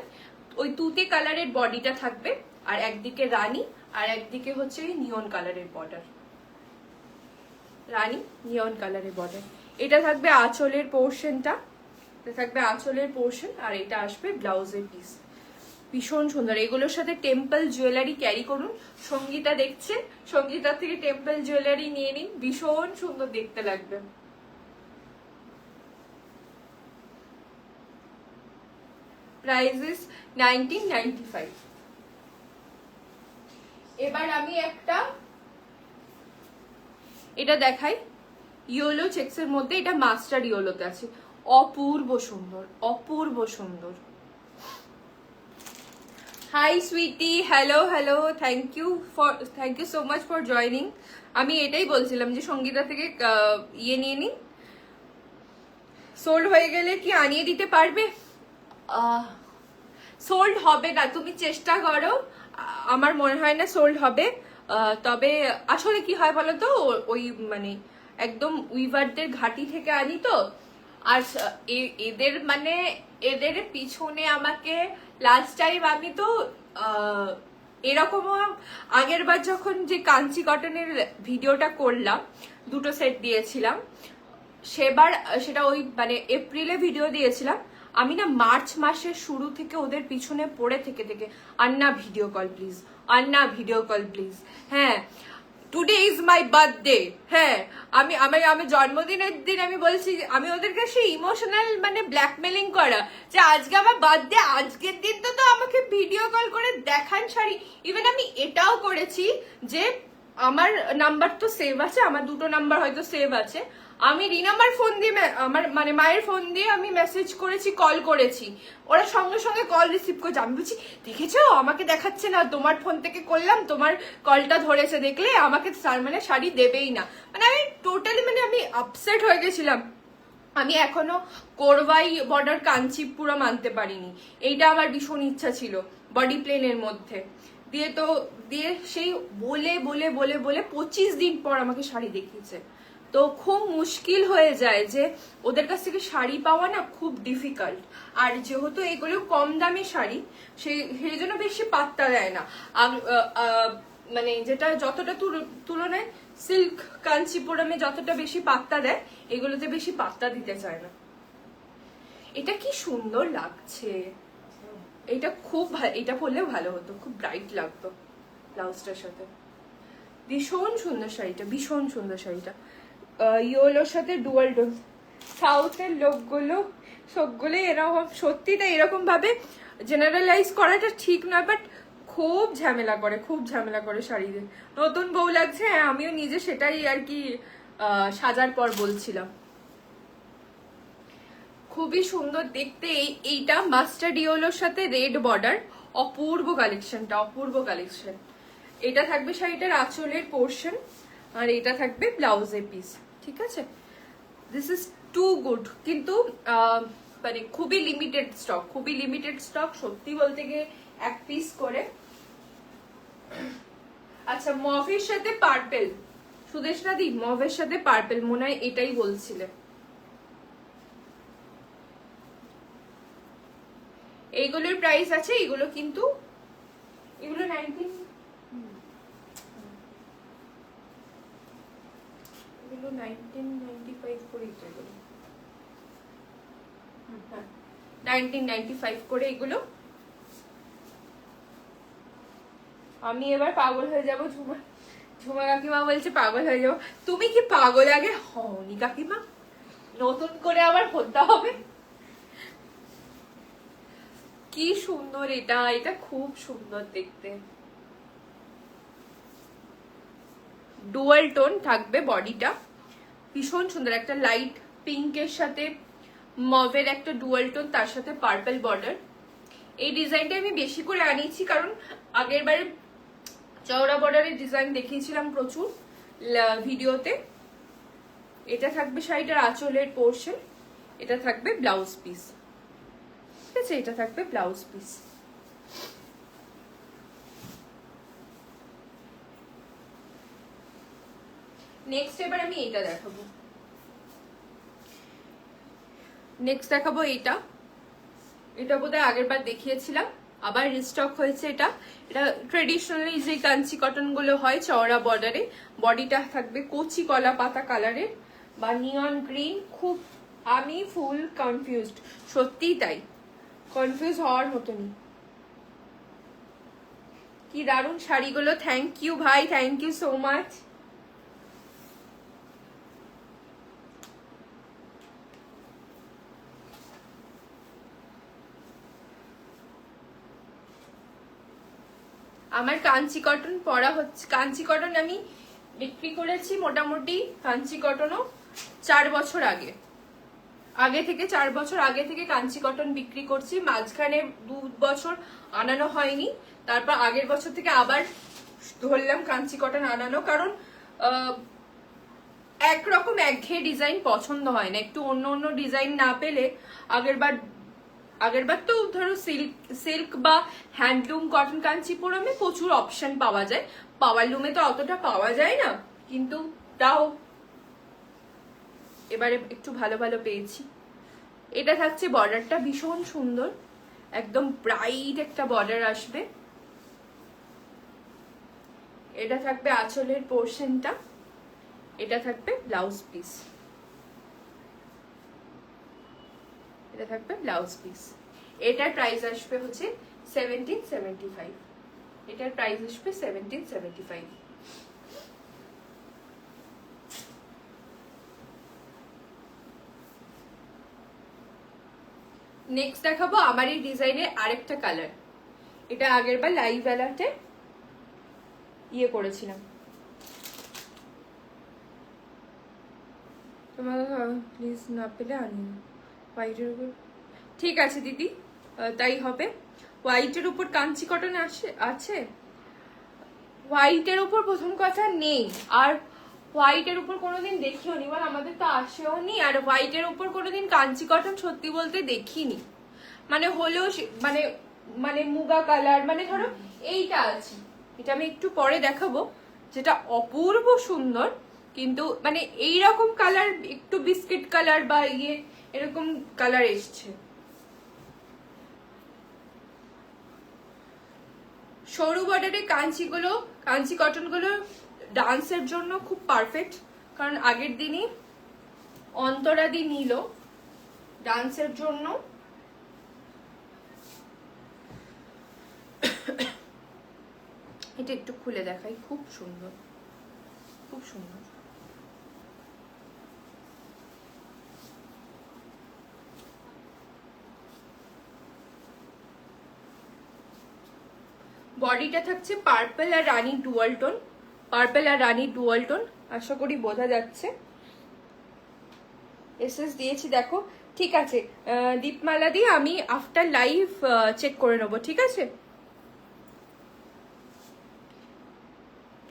ওই তুতে কালারের বডিটা থাকবে, আর একদিকে রানী, আর একদিকে হচ্ছে নিয়ন কালারের বর্ডার, রানী নিয়ন কালারের বর্ডার। এটা থাকবে আঁচলের পোর্শনটা, এটা থাকবে আঁচলের পোর্শন, আর এটা আসবে ব্লাউজের পিস। ভীষণ সুন্দর। এগুলোর সাথে টেম্পল জুয়েলারি ক্যারি করুন। সঙ্গীতা দেখছেন, সঙ্গীতার থেকে টেম্পল জুয়েলারি নিয়ে নিন, ভীষণ সুন্দর দেখতে লাগবে। Price is 1995। এবার আমি একটা এটা দেখাই, ইয়েলো চেক্সের মধ্যে, এটা মাস্টার ইয়েলোতে আছে। অপূর্ব সুন্দর, অপূর্ব সুন্দর। Hi sweetie, hello hello, thank you so much for joining. আমি এটাই বলছিলাম যে সঙ্গীতা থেকে ইয়ে নিয়ে নিন। সোল্ড হয়ে গেলে কি আনিয়ে দিতে পারবে? সোল্ড হবে না, তুমি চেষ্টা করো। আমার মনে হয় না সোল্ড হবে। তবে আসলে কি হয় বলো তো, ওই মানে একদম উইভারদের ঘাটি থেকে আনি তো, আর এদের মানে এদের পিছনে আমাকে লাস্ট টাইম আমি তো এরকমও আগের বার যখন যে কাঞ্চি কটনের ভিডিওটা করলাম, 2টো সেট দিয়েছিলাম, সেটা ওই মানে এপ্রিলে ভিডিও দিয়েছিলাম আমি না। মার্চ মাসের শুরু থেকে ওদের পিছনে পড়ে থেকে আন্না video call please, Anna video call please. হ্যাঁ, টুডে ইজ মাই বার্থডে। হ্যাঁ, আমি জন্মদিনের দিন আমি বলছি, আমি ওদেরকে সেই ইমোশনাল মানে ব্ল্যাকমেলিং করা যে আজকে আমার বার্থডে, আজকের দিন তো আমাকে ভিডিও কল করে দেখান শাড়ি। ইভেন আমি এটাও করেছি যে আমার নাম্বার তো সেভ আছে, আমার 2টো নাম্বার হয়তো সেভ আছে, আমি রিনামার ফোন দিয়ে আমার মানে মায়ের ফোন দিয়ে আমি মেসেজ করেছি, কল করেছি, ওরা সঙ্গে সঙ্গে কল রিসিভ করেছে। আমি বলছি দেখেছো আমাকে দেখাচ্ছে না, তোমার ফোন থেকে করলাম, তোমার কলটা ধরেছে, দেখলে আমাকে মানে শাড়ি দেবেই না। মানে আমি টোটালি মানে আমি আপসেট হয়ে গেছিলাম। আমি এখনো কোরবাই বর্ডার কাঞ্চিপুরম আনতে পারিনি, এইটা আমার ভীষণ ইচ্ছা ছিল বডি প্লেনের মধ্যে। দিয়ে সেই বলে বলে বলে বলে 25 দিন পর আমাকে শাড়ি দেখিয়েছে। তো খুব মুশকিল হয়ে যায় যে ওদের কাছ থেকে শাড়ি পাওয়া না, খুব ডিফিকাল্ট। আর যেহেতু এগুলো কম দামি শাড়ি, সেই জন্য বেশি পাত্তা দেয় না। মানে যেটা যতটা তুলনায় সিল্ক কাঞ্চিপুরমে যতটা বেশি পাত্তা দেয়, এগুলোতে বেশি পাত্তা দিতে চায় না। এটা কি সুন্দর লাগছে, এটা খুব এটা পরলেও ভালো হতো, খুব ব্রাইট লাগতো ব্লাউজটার সাথে। ভীষণ সুন্দর শাড়িটা, ভীষণ সুন্দর শাড়িটা। ইয়েলোর সাথে ডুয়াল টোন। সাউথের লোকগুলো সবগুলো এরকম, সত্যি তাই এরকম ভাবে জেনারেলাইজ করাটা ঠিক নয়, বাট খুব ঝামেলা করে, খুব ঝামেলা করে শাড়িতে। নতুন বউ লাগছে, হ্যাঁ আমিও নিজে সেটাই আর কি সাজার পর বলছিলাম। খুবই সুন্দর দেখতে। এইটা মাস্টার্ড ইয়েলোর সাথে রেড বর্ডার, অপূর্ব কালেকশনটা, অপূর্ব কালেকশন। এটা থাকবে শাড়িটার আঁচলের পোর্শন, আর এটা থাকবে ব্লাউজের পিস, ঠিক আছে। দিস ইজ টু গুড, কিন্তু মানে খুবই লিমিটেড স্টক, খুবই লিমিটেড স্টক সত্যি বলতে গিয়ে, এক পিস করে। আচ্ছা, মভের সাথে পার্পেল, সুদেশনা দি মভের সাথে পার্পেল, মনে হয় এটাই বলছিলে। এইগুলোর প্রাইস আছে, এগুলো কিন্তু এগুলো 1995 করে, 1995 করে এগুলো। আমি এবার পাগল হয়ে যাব। ঝুমা কাকিমা বলছে পাগল হয়ে যাবো। তুমি কি পাগল আগে হওনি কাকিমা? নতুন করে আবার হতে হবে। কি সুন্দর এটা, এটা খুব সুন্দর দেখতে। ডুয়াল টোন থাকবে বডিটা, ভীষণ সুন্দর। একটা লাইট পিঙ্কের সাথে মভের একটা ডুয়াল টোন, তার সাথে পার্পল বর্ডার। এই ডিজাইনটা আমি বেশি করে আনিয়েছি কারণ আগের বারে চওড়া বর্ডারের ডিজাইন দেখিয়েছিলাম প্রচুর ভিডিওতে। এটা থাকবে শাড়িটার আঁচলের পোর্শন, এটা থাকবে ব্লাউজ পিস, ঠিক আছে, এটা থাকবে ব্লাউজ পিস। নেক্সট এবার আমি এটা দেখাবো, নেক্সট দেখাবো এটা। এটা বোধহয় আগের বার দেখিয়েছিলাম, আবার রিস্টক হয়েছে এটা। এটা ট্রেডিশনালি যে কাঞ্চি কটন গুলো হয় চওড়া বর্ডারে, বডিটা থাকবে কচি কলা পাতা কালারের বা নিয়ন গ্রিন। খুব আমি ফুল কনফিউজড, সত্যিই তাই, কনফিউজ হওয়ার মতনই। কি দারুণ শাড়িগুলো, থ্যাংক ইউ ভাই, থ্যাংক ইউ সো মাচ। আমার কাঞ্চি কটন পরা হচ্ছে, কাঞ্চি কটন আমি বিক্রি করেছি মোটামুটি, কাঞ্চি কটনও 4 বছর আগে, থেকে 4 বছর আগে থেকে কাঞ্চি কটন বিক্রি করছি। মাঝখানে 2 বছর আনানো হয়নি, তারপর আগের বছর থেকে আবার ধরলাম কাঞ্চি কটন আনানো, কারণ একরকম একঘেয়ে ডিজাইন পছন্দ হয় না, একটু অন্য অন্য ডিজাইন না পেলে। আগেরবার তো ধরো সিল্ক বা হ্যান্ডলুম কটন কাঞ্চিপুরমে প্রচুর অপশন পাওয়া যায়, পাওয়ার লুমে তো অতটা পাওয়া যায় না, কিন্তু তাও এবারে একটু ভালো ভালো পেয়েছি। এটা থাকছে বর্ডারটা ভীষণ সুন্দর, একদম ব্রাইট একটা বর্ডার আসবে। এটা থাকবে আঁচলের পোর্শনটা, এটা থাকবে ব্লাউজ পিস, এটা থাকবে ব্লাউজ পিস। এটার প্রাইস আসবে হচ্ছে 1775, এটার প্রাইস আসবে 1775। নেক্সট দেখাবো আমার এই ডিজাইনের আরেকটা কালার। এটা আগের বার লাইভ অ্যালার্টে ইয়ে করেছিলাম, তোমার প্লিজ না পেলে আনি হোয়াইটের উপর। ঠিক আছে দিদি, তাই হবে। হোয়াইটের উপর কাঞ্চি কটন আছে? হোয়াইটের উপর প্রথম কথা নেই, আর হোয়াইটের উপর কোনোদিন দেখিও নি, মানে আমাদের তো আসেও নি। আর হোয়াইটের উপর কোনোদিন কাঞ্চি কটন সত্যি বলতে দেখিনি, মানে হলেও মানে মানে মুগা কালার, মানে ধরো এইটা আছে, এটা আমি একটু পরে দেখাবো, যেটা অপূর্ব সুন্দর, কিন্তু মানে এইরকম কালার, একটু বিস্কিট কালার বা এরকম কালার এসছে। সরু বর্ডারে কাঞ্চি কটন গুলো ডান্সের জন্য খুব পারফেক্ট, কারণ আগের দিনই অন্তরাদি নিল ডান্সের জন্য। এটা একটু খুলে দেখাই, খুব সুন্দর, খুব সুন্দর। বডিটা থাকছে পার্পল আর রানী ডুয়াল টোন, পার্পল আর রানী ডুয়াল টোন, আশা করি বোঝা যাচ্ছে। এসএস দিয়েছি দেখো। ঠিক আছে দীপমালা দিয়ে আমি আফটার লাইভ চেক করে নেবো, ঠিক আছে?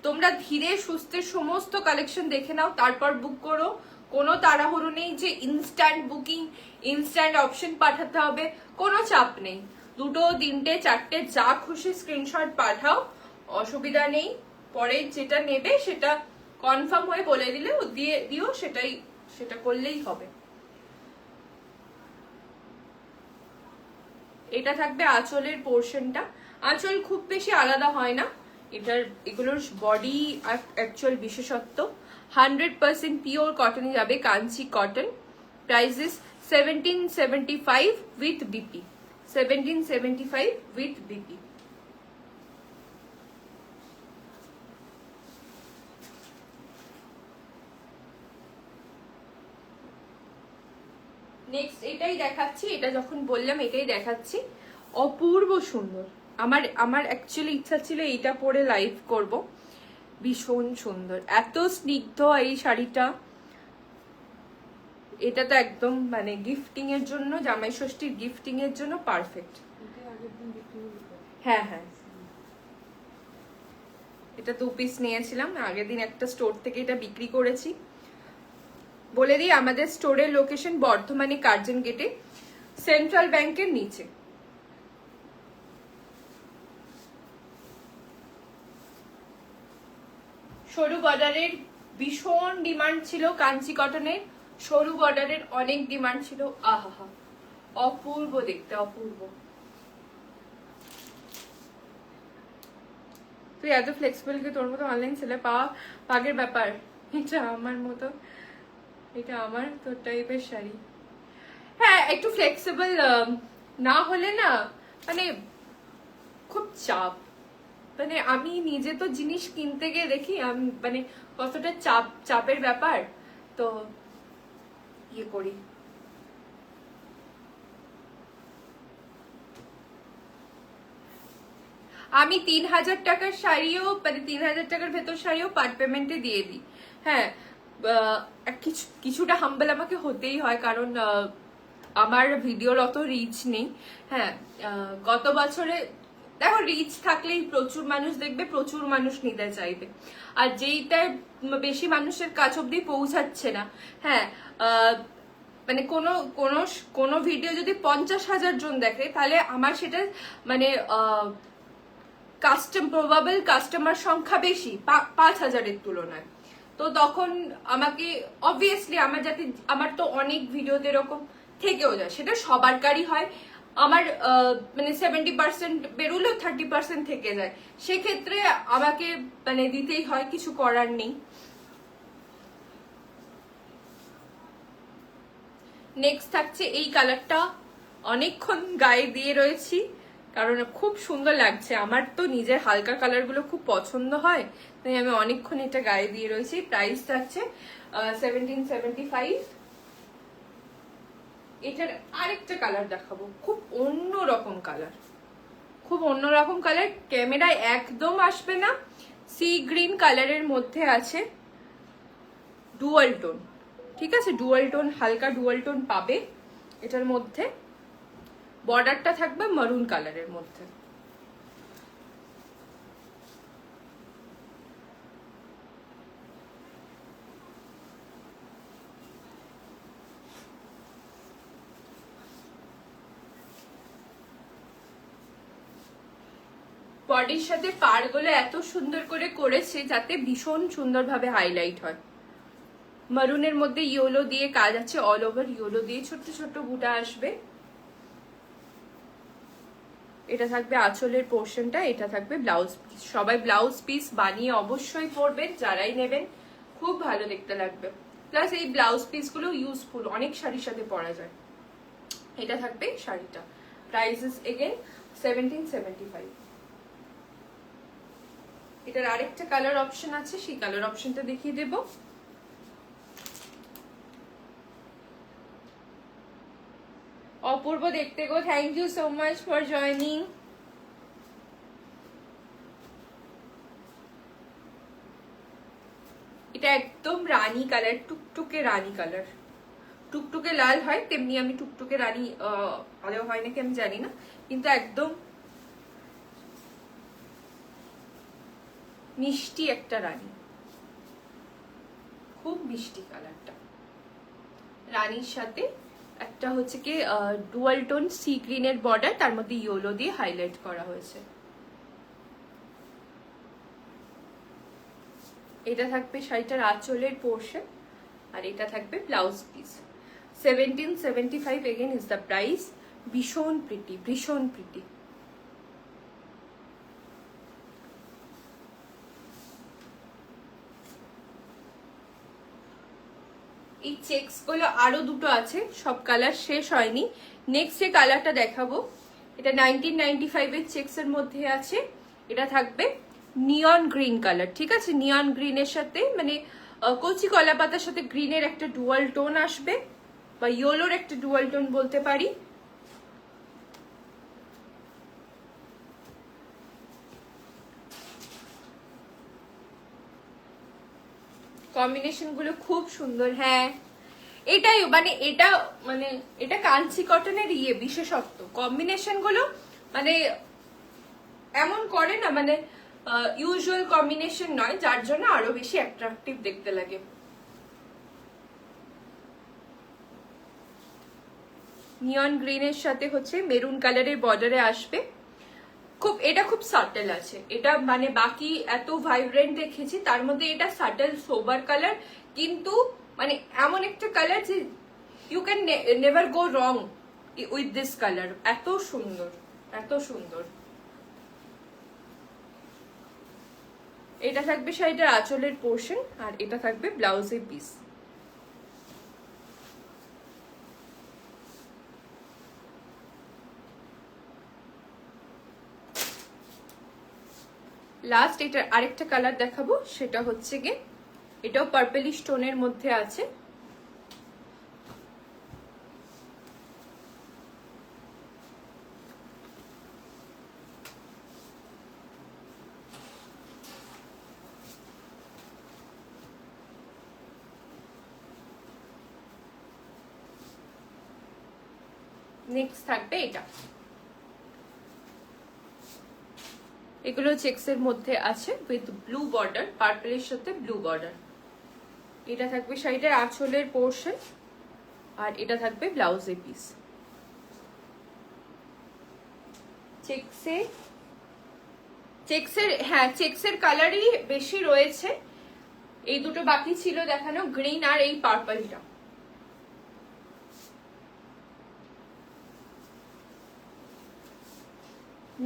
তোমরা ধীরে সুস্থে সমস্ত কালেকশন দেখে নাও, তারপর বুক করো। কোনো তাড়াহুড়ো নেই যে ইনস্ট্যান্ট বুকিং, ইনস্ট্যান্ট অপশন পাঠাতে হবে, কোনো চাপ নেই। 2, 3, 4 যা খুশি স্ক্রিনশট পাঠাও, অসুবিধা নেই। পরে যেটা নেবে সেটা কনফার্ম হয়ে বলে দিলে দিও, সেটা করলেই হবে। এটা থাকবে আঁচলের পোর্শনটা। আঁচল খুব বেশি আলাদা হয় না, এগুলোর বডি অ্যাকচুয়াল বিশেষত্ব। 100% পিওর কটনে যাবে, Kanchi cotton. Prices 1775 with BP, 1775 with BP. Next এটাই দেখাচ্ছি, এটা যখন বললাম এটাই দেখাচ্ছি, অপূর্ব সুন্দর। আমার অ্যাকচুয়ালি ইচ্ছা ছিল এইটা পরে লাইভ করব, ভীষণ সুন্দর, এত স্নিগ্ধ এই শাড়িটা। এটা তো একদম মানে গিফটিং এর জন্য, জামাই ষষ্ঠীর গিফটিং এর জন্য পারফেক্ট। হ্যাঁ হ্যাঁ, এটা 2 পিস নিয়েছিলাম আগের দিন একটা স্টোর থেকে, এটা বিক্রি করেছি। বলে দিই আমাদের স্টোরের লোকেশন বর্ধমানে কার্জন গেটে, সেন্ট্রাল ব্যাংকের নিচে। সরু বর্ডারের ভীষণ ডিমান্ড ছিল, কাঞ্চি কটনের সরু বর্ডারের অনেক ডিমান্ড ছিল। আহা, অপূর্ব দেখতে, অপূর্ব। তুই এত ফ্লেক্সিবল কি তোর মতো অনলাইন সেলে পাওয়া ভাগের ব্যাপার। এটা আমার মতো, এটা আমার তোর টাইপের শাড়ি। হ্যাঁ, একটু ফ্লেক্সিবল না হলে না মানে খুব চাপ, মানে আমি নিজে তো জিনিস কিনতে গিয়ে দেখি আমি মানে কতটা চাপের ব্যাপার, তো ইয়ে করি। আমি 3000 টাকার শাড়িও, মানে 3000 টাকার ভেতর শাড়িও পার্ট পেমেন্টে দিয়ে দিই। হ্যাঁ, কিছুটা হাম্বল আমাকে হতেই হয়, কারণ আমার ভিডিওর অত রিচ নেই। হ্যাঁ, গত বছরে দেখো রিচ থাকলেই প্রচুর মানুষ দেখবে, প্রচুর মানুষ নিতে চাইবে, আর যেইটা বেশি মানুষের কাছ অব্দি পৌঁছাচ্ছে না। হ্যাঁ, মানে কোনো ভিডিও যদি 50,000 জন দেখে, তাহলে আমার সেটা মানে প্রবাবল কাস্টমার সংখ্যা বেশি 5,000-এর তুলনায়। তো তখন আমাকে অবভিয়াসলি আমার তো অনেক ভিডিওতে এরকম থেকেও যায়, সেটা সবারকারই হয়। আমার মানে 70% বেরোলো, 30% থেকে যায়, সেক্ষেত্রে আমাকে মানে দিতেই হয়, কিছু করার নেই। নেক্সট থাকছে এই কালারটা, অনেকক্ষণ গায়ে দিয়ে রয়েছি কারণ খুব সুন্দর লাগছে। আমার তো নিজের হালকা কালারগুলো খুব পছন্দ হয়, তাই আমি অনেকক্ষণ এটা গায়ে দিয়ে রয়েছি। প্রাইস থাকছে 1775। এটার আরেকটা কালার দেখাবো, খুব অন্যরকম কালার, খুব অন্যরকম কালার, ক্যামেরায় একদম আসবে না। সি গ্রিন কালারের মধ্যে আছে, ডুয়াল টোন, ঠিক আছে, ডুয়াল টোন, হালকা ডুয়াল টোন পাবে এটার মধ্যে। বর্ডারটা থাকবে মারুন কালারের মধ্যে। বডির সাথে পাড়গুলো এত সুন্দর করে করেছে যাতে ভীষণ সুন্দরভাবে হাইলাইট হয়। মারুনের মধ্যে ইয়েলো দিয়ে কাজ আছে, অল ওভার ইয়েলো দিয়ে ছোট্ট ছোট্ট বুটা আসবে। এটা থাকবে আঁচলের পোর্শনটা, এটা থাকবে ব্লাউজ পিস। সবাই ব্লাউজ পিস বানিয়ে অবশ্যই পরবেন, যারাই নেবেন খুব ভালো দেখতে লাগবে। প্লাস এই ব্লাউজ পিস গুলো ইউজফুল, অনেক শাড়ির সাথে পরা যায়। এটা থাকবে শাড়িটা, প্রাইসেস এগেন 1775। এটার আরেকটা কালার অপশন আছে, সেই কালার অপশনটা দেখিয়ে দেব। অপূর্ব দেখতে গো, thank you so much for joining. এটা একদম রানী কালার, টুকটুকে রানী কালার। টুকটুকে লাল হয় তেমনি আমি টুকটুকে রানী আদৌ হয় নাকি আমি জানি না, কিন্তু একদম মিষ্টি একটা রানী, খুব মিষ্টি কালারটা। রানীর সাথে একটা হচ্ছে কি ডুয়াল টোন সি গ্রিনের বর্ডার, তার মধ্যে ইয়েলো দিয়ে হাইলাইট করা হয়েছে। এটা থাকবে শাড়িটার আঁচলের পোর্শন, আর এটা থাকবে blouse piece. 1775 again is the price. ভীষণ প্রিটি, ভীষণ প্রিটি। এই চেকস গুলো আরো দুটো আছে, সব কালার শেষ হয়নি। নেক্সট যে কালারটা দেখাবো এটা 1995 এর চেকস এর মধ্যে আছে। এটা থাকবে নিয়ন গ্রিন কালার, ঠিক আছে। নিয়ন গ্রিনের সাথে মানে কচি কলা পাতার সাথে গ্রিনের একটা ডুয়াল টোন আসবে, বা ইয়েলোর একটা ডুয়াল টোন বলতে পারি। কম্বিনেশন গুলো খুব সুন্দর। হ্যাঁ এটাই মানে এটা কাঞ্চি কটনের বিশেষত্ব, কম্বিনেশন গুলো মানে এমন করে না, মানে ইউজুয়াল কম্বিনেশন নয়, যার জন্য আরো বেশি অ্যাট্রাকটিভ দেখতে লাগে। নিয়ন গ্রিনের সাথে হচ্ছে মেরুন কালারের বর্ডারে আসবে। এটা খুব সাটেল আছে, এটা মানে বাকি এত ভাইব্রেন্ট দেখেছি তার মধ্যে এটা সাটেল সোবার কালার, কিন্তু মানে এমন একটা কালার যে you can never go wrong with this colour. এত সুন্দর, এত সুন্দর। এটা থাকবে শাড়িটার আঁচলের পোর্শন, আর এটা থাকবে ব্লাউজের পিস। লাস্ট এটার আরেকটা কালার দেখাবো, সেটা হচ্ছে গিয়ে এটাও পার্পলিশ টোনের মধ্যে আছে। নেক্সট থাকবে এটা, এগুলো চেক্স এর মধ্যে আছে উইথ ব্লু বর্ডার, পার্পলের সাথে ব্লু বর্ডার। এটা থাকবে শাড়িটার আঁচলের পোর্শন, আর এটা থাকবে ব্লাউজের পিস। চেক্সের কালারই বেশি রয়েছে, এই দুটো বাকি ছিল দেখানো, গ্রিন আর এই পার্পলটা।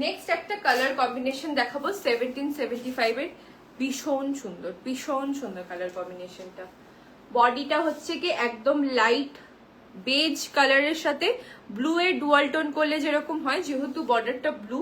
নেক্সট একটা কালার কম্বিনেশন দেখাবো 1775 এর, ভীষণ সুন্দর, ভীষণ সুন্দর কালার কম্বিনেশনটা। বডিটা হচ্ছে কি একদম লাইট বেজ কালারের সাথে ব্লু এর ডুয়াল টোন করলে যেরকম হয়, যেহেতু বর্ডারটা ব্লু,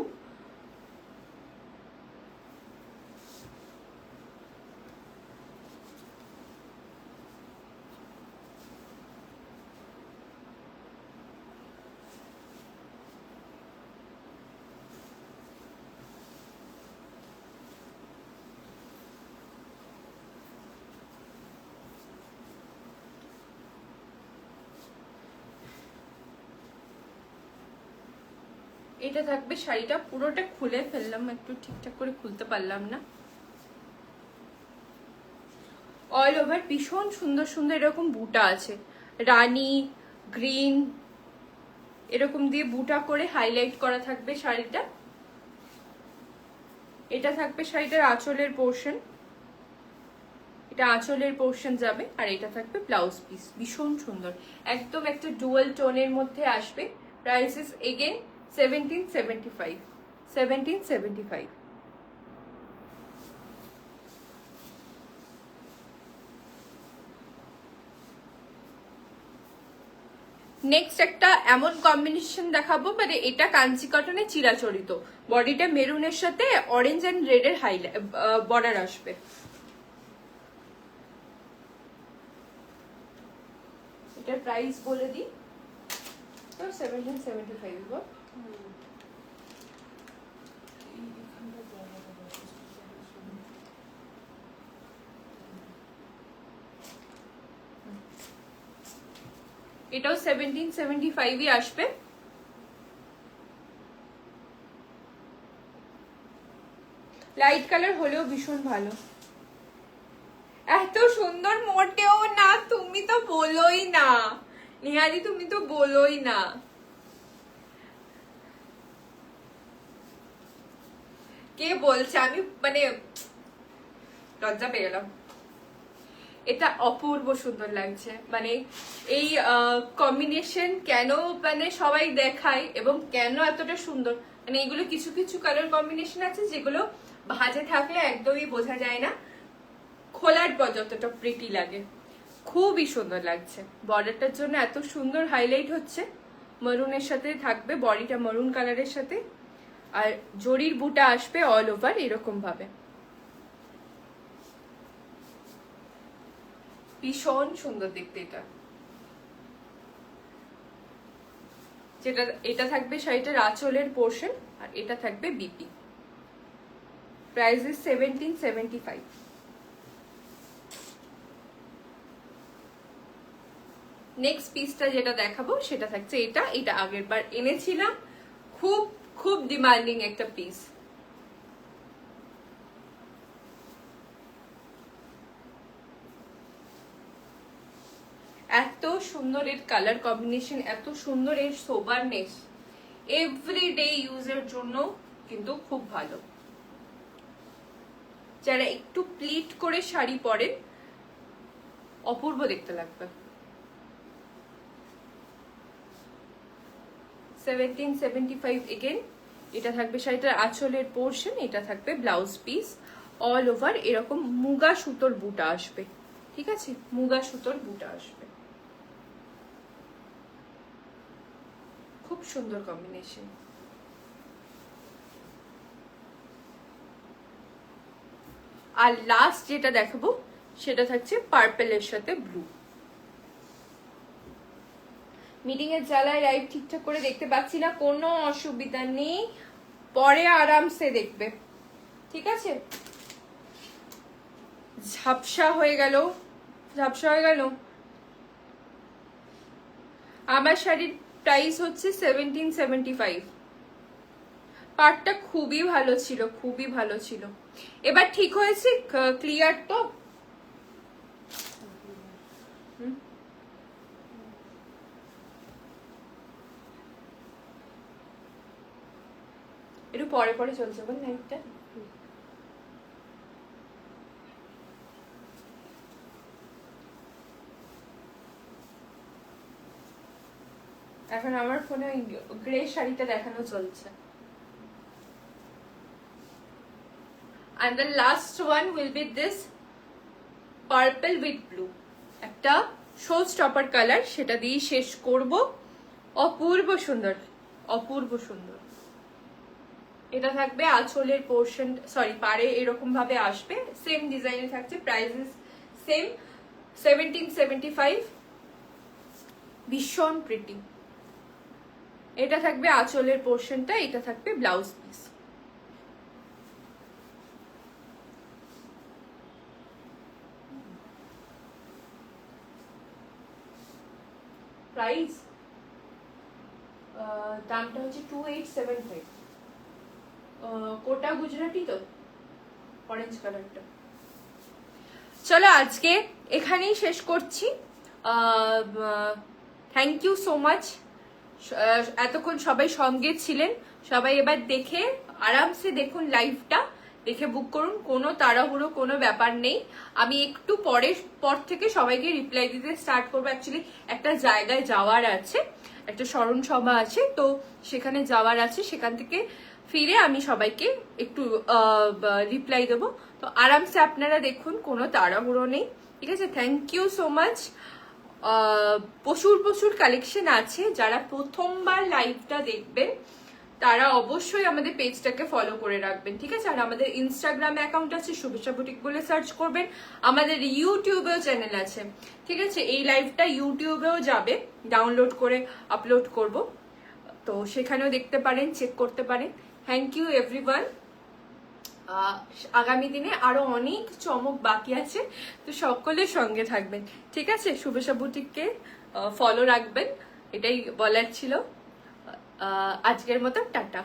এটা থাকবে শাড়িটা, পুরোটা খুলে ফেললাম, একটু ঠিকঠাক করে খুলতে পারলাম না। অল ওভার ভীষণ সুন্দর সুন্দর এরকম বুটা আছে, রানী গ্রিন এরকম দিয়ে বুটা করে হাইলাইট করা থাকবে শাড়িটা। এটা থাকবে শাড়িটার আঁচলের পোর্শন, এটা আঁচলের পোর্শন যাবে, আর এটা থাকবে ব্লাউজ পিস। ভীষণ সুন্দর, একদম একটা ডুয়াল টোনের মধ্যে আসবে। Price is again 1775, 1775। নেক্সট একটা এমন কম্বিনেশন দেখাবো, মানে এটা কাঞ্চি কটনের চিরাচরিত, বডিটা মেরুনের সাথে অরেঞ্জ এন্ড রেড এর হাইলাইট বর্ডার আসবে। এটার প্রাইস বলে দিই তো 1775 গো। এটাও 1775 আসবে। লাইট কালার হলেও ভীষণ ভালো। এত সুন্দর মোটেও না, তুমি তো বলোই না নিহারি, তুমি তো বলোই না। কে বলছে, আমি মানে লজ্জা পেয়ে গেলাম। এটা অপূর্ব সুন্দর লাগছে, মানে এই কম্বিনেশন কেন মানে সবাই দেখায় এবং কেন এতটা সুন্দর, মানে এগুলো কিছু কিছু কালার কম্বিনেশন আছে যেগুলো ভাজে থাকলে একদমই বোঝা যায় না, খোলার পর যতটা প্রিটি লাগে। খুবই সুন্দর লাগছে, বর্ডারটার জন্য এত সুন্দর হাইলাইট হচ্ছে, মরুনের সাথে থাকবে, বডিটা মরুন কালারের সাথে, আর জরির বুটা আসবে অল ওভার এরকম ভাবে। ভীষণ সুন্দর দেখতে এটা। যেটা এটা থাকবে শাড়িটার আঁচলের পোর্শন, আর এটা থাকবে বিপি। Price is 1775। নেক্সট পিসটা যেটা দেখাবো সেটা থাকছে এটা, এটা আগের বার এনেছিলাম, খুব খুব ডিমান্ডিং একটা পিস। এত সুন্দর এর কালার কম্বিনেশন, এত সুন্দর এর সোবারনেস, এভরিডে ইউজের জন্য কিন্তু খুব ভালো। যারা একটু প্লিট করে শাড়ি পরেন অপূর্ব দেখতে লাগবে। 1775 এগেন। এটা থাকবে শাড়িটার আঁচলের পোর্শন, এটা থাকবে ব্লাউজ পিস, অল ওভার এরকম মুগা সুতোর বুটা আসবে, ঠিক আছে, মুগা সুতোর বুটা আসবে। খুব সুন্দর কম্বিনেশন। আর লাস্ট যেটা দেখাবো সেটা থাকছে পার্পেলের সাথে ব্লু। মিটিং এর জ্বালায় লাইভ ঠিকঠাক করে দেখতে পাচ্ছি না, কোনো অসুবিধা নেই, পরে আরামসে দেখবে, ঠিক আছে। ঝাপসা হয়ে গেল, ঝাপসা হয়ে গেল। আমার শাড়ির প্রাইস হচ্ছে 1775। পার্টটা খুবই ভালো ছিল, খুবই ভালো ছিল। এবার ঠিক হয়েছে, ক্লিয়ার তো? একটু পরে পরে চলছে বল লাইটটা। এখন আমার ফোনে গ্রে শাড়িটা দেখানো চলছে। And the last one will be this purple with blue, একটা শো স্টপার কালার, সেটা দিয়ে শেষ করব। অপূর্ব সুন্দর, অপূর্ব সুন্দর। এটা থাকবে আঁচলের পোর্শন, সরি পাড়ে এরকম ভাবে আসবে, সেম ডিজাইনে থাকছে, প্রাইসেস সেম 1775। ভীষণ প্রিটি। এটা থাকবে আঁচলের পোর্শনটা, এটা থাকবে ব্লাউজ পিস। প্রাইস দামটা হচ্ছে 2875। কোটা গুজরাটি তো, অরেঞ্জ কালারটা। চলো আজকে এখানেই শেষ করছি। থ্যাংক ইউ সো মাচ, এতক্ষণ সবাই সঙ্গে ছিলেন। সবাই এবার দেখে আরামসে দেখুন লাইভটা, দেখে বুক করুন, কোনো তাড়াহুড়ো কোনো ব্যাপার নেই। আমি একটু পর থেকে সবাইকে রিপ্লাই দিতে স্টার্ট করবো। অ্যাকচুয়ালি একটা জায়গায় যাওয়ার আছে, একটা স্মরণ সভা আছে, তো সেখানে যাওয়ার আছে, সেখান থেকে ফিরে আমি সবাইকে একটু রিপ্লাই দেবো। তো আরামসে আপনারা দেখুন, কোনো তাড়াহুড়ো নেই, ঠিক আছে? Thank you so much. প্রচুর কালেকশন আছে। যারা প্রথমবার লাইভটা দেখবেন তারা অবশ্যই আমাদের পেজটাকে ফলো করে রাখবেন, ঠিক আছে? আর আমাদের ইনস্টাগ্রামে অ্যাকাউন্ট আছে, শুভেচ্ছা বুটিক বলে সার্চ করবেন। আমাদের ইউটিউবেও চ্যানেল আছে, ঠিক আছে? এই লাইভটা ইউটিউবেও যাবে, ডাউনলোড করে আপলোড করব, তো সেখানেও দেখতে পারেন, চেক করতে পারেন। Thank you everyone. আগামী দিনে আরো অনেক চমক বাকি আছে, তো সকলের সঙ্গে থাকবেন, ঠিক আছে? শুভেচ্ছা বুটিককে ফলো রাখবেন, এটাই বলার ছিল। আজকের মতো টাটা।